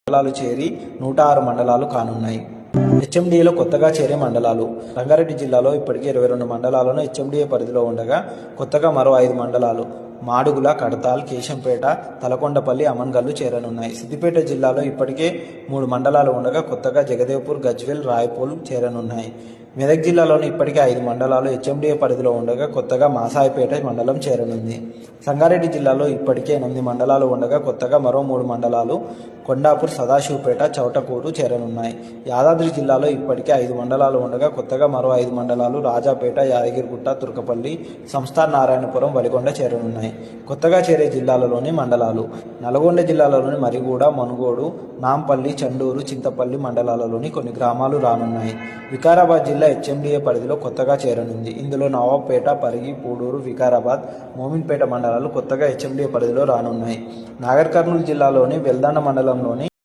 మండలాలు చేరి 106 మండలాలు కానున్నాయి. హెచ్ఎండిఏలో కొత్తగా చేరే మండలాలు. రంగారెడ్డి జిల్లాలో ఇప్పటికే 22 మండలాలను హెచ్ఎండిఏ పరిధిలో ఉండగా కొత్తగా మరో 5 మండలాలు మాడుగుల, కడతాల్, కేశంపేట, తలకొండపల్లి, అమన్గల్లు చేరనున్నాయి. సిద్దిపేట జిల్లాలో ఇప్పటికే 3 మండలాలు ఉండగా కొత్తగా జగదేవ్పూర్, గజ్వేల్, రాయపూల్ చేరనున్నాయి. మెదక్ జిల్లాలోని ఇప్పటికే 5 మండలాలు హెచ్ఎండిఏ పరిధిలో ఉండగా కొత్తగా మాసాయిపేట మండలం చేరనుంది. సంగారెడ్డి జిల్లాలో ఇప్పటికే 8 మండలాలు ఉండగా కొత్తగా మరో 3 మండలాలు కొండాపూర్, సదాశివపేట, చౌటకూరు చేరనున్నాయి. యాదాద్రి జిల్లాలో ఇప్పటికే 5 మండలాలు ఉండగా కొత్తగా మరో 5 మండలాలు రాజాపేట, యాదగిరిగుట్ట, తుర్కపల్లి, సంస్థాన్ నారాయణపురం, వలిగొండ చేరనున్నాయి. కొత్తగా చేరే జిల్లాలలోని మండలాలు. నల్గొండ జిల్లాలోని మరిగూడ, మనుగోడు, నాంపల్లి, చండూరు, చింతపల్లి మండలాలలోని కొన్ని గ్రామాలు రానున్నాయి. వికారాబాద్ జిల్లా హెచ్ఎండిఏ పరిధిలో కొత్తగా చేరనుంది. ఇందులో నవాబ్పేట, పరిగి, పూడూరు, వికారాబాద్, మోమిన్పేట మండలాలు కొత్తగా హెచ్ఎండిఏ పరిధిలో రానున్నాయి. నాగర్ కర్నూలు జిల్లాలోని వెల్దండ మండలంలోని